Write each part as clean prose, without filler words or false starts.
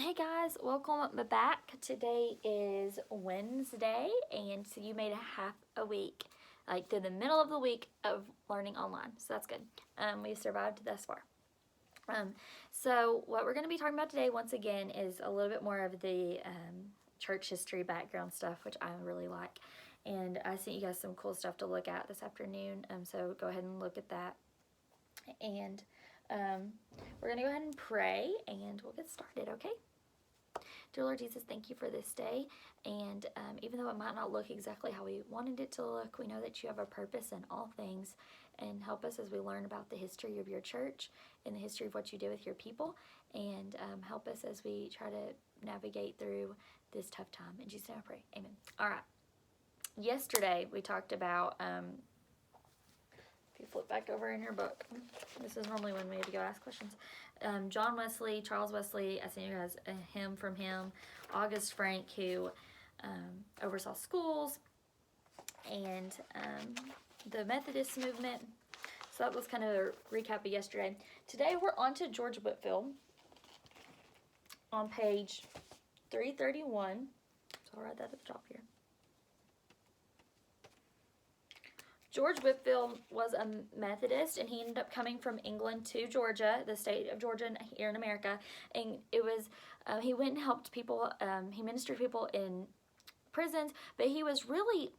Hey guys, welcome back. Today is Wednesday, and so you made half a week, like through the middle of the week of learning online. So that's good. We survived thus far. So what we're going to be talking about today, once again, is a little bit more of the church history background stuff, which I really like. And I sent you guys some cool stuff to look at this afternoon. So go ahead and look at that. And we're going to go ahead and pray, and we'll get started, okay? Dear Lord Jesus, thank you for this day. And even though it might not look exactly how we wanted it to look, we know that you have a purpose in all things. And help us as we learn about the history of your church and the history of what you do with your people. And help us as we try to navigate through this tough time. In Jesus' name I pray. Amen. All right. Yesterday we talked about... if you flip back over in your book, this is normally when we have to go ask questions. John Wesley, Charles Wesley, I sent you guys a hymn from him. August Frank, who oversaw schools, and the Methodist movement. So that was kind of a recap of yesterday. Today we're on to George Whitefield on page 331. So I'll write that at the top here. George Whitefield was a Methodist, and he ended up coming from England to Georgia, the state of Georgia here in America. And it was, he went and helped people, he ministered to people in prisons, but he was really,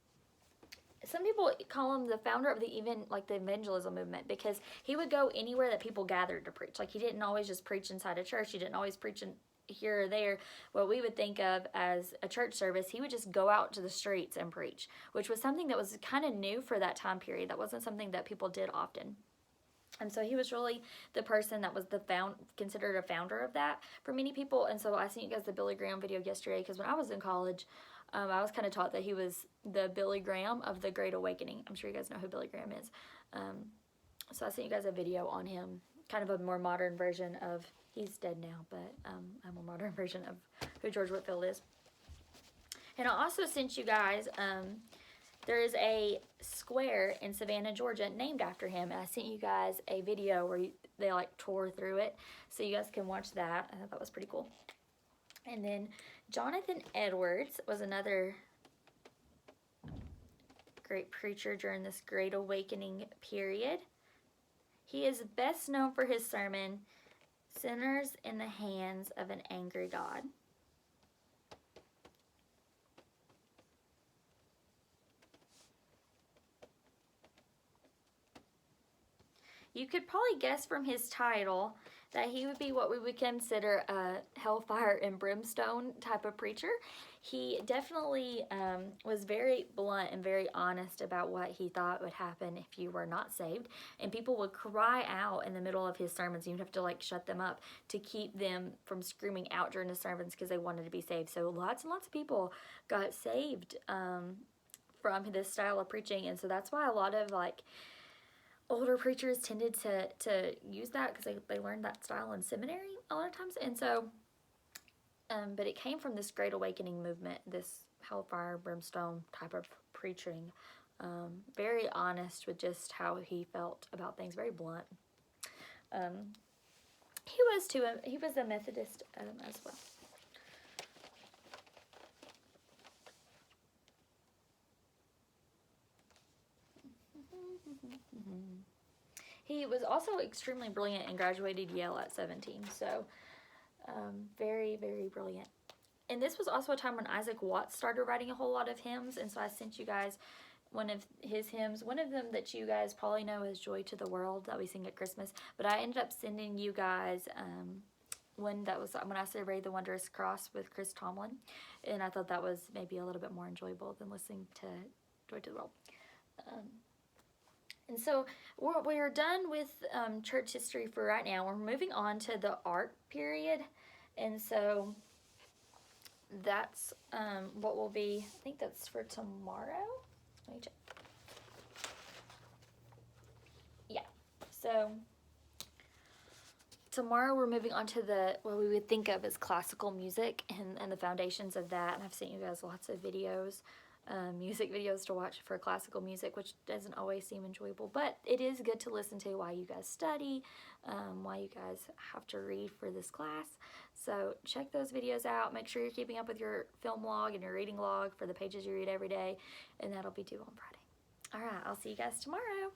some people call him the founder of the evangelism movement, because he would go anywhere that people gathered to preach. Like, he didn't always just preach inside a church. He didn't always preach in here or there, what we would think of as a church service. He would just go out to the streets and preach, which was something that was kind of new for that time period. That wasn't something that people did often. And so he was really the person that was considered a founder of that for many people. And so I sent you guys the Billy Graham video yesterday, because when I was in college, I was kind of taught that he was the Billy Graham of the Great Awakening. I'm sure you guys know who Billy Graham is. So I sent you guys a video on him, kind of a more modern version of, he's dead now, but a more modern version of who George Whitefield is. And I also sent you guys, there is a square in Savannah, Georgia named after him. And I sent you guys a video where they like tore through it. So you guys can watch that. I thought that was pretty cool. And then Jonathan Edwards was another great preacher during this Great Awakening period. He is best known for his sermon, Sinners in the Hands of an Angry God. You could probably guess from his title that he would be what we would consider a hellfire and brimstone type of preacher. He definitely was very blunt and very honest about what he thought would happen if you were not saved. And people would cry out in the middle of his sermons. You'd have to like shut them up to keep them from screaming out during his sermons because they wanted to be saved. So lots and lots of people got saved from this style of preaching. And so that's why a lot of like older preachers tended to use that, because they learned that style in seminary a lot of times. And so, but it came from this Great Awakening movement, this hellfire, brimstone type of preaching. Very honest with just how he felt about things, very blunt. He was a Methodist as well. He was also extremely brilliant and graduated Yale at 17, so very, very brilliant. And this was also a time when Isaac Watts started writing a whole lot of hymns, and so I sent you guys one of his hymns. One of them that you guys probably know is Joy to the World, that we sing at Christmas, but I ended up sending you guys one that was when I surveyed the Wondrous Cross with Chris Tomlin, and I thought that was maybe a little bit more enjoyable than listening to Joy to the World. And so we're done with church history for right now. We're moving on to the art period. And so that's what will be, I think that's for tomorrow. Let me check. Yeah. So tomorrow we're moving on to what we would think of as classical music and the foundations of that. And I've sent you guys lots of videos music videos to watch for classical music, which doesn't always seem enjoyable, but it is good to listen to while you guys study, while you guys have to read for this class. So check those videos out. Make sure you're keeping up with your film log and your reading log for the pages you read every day, and that'll be due on Friday. All right, I'll see you guys tomorrow.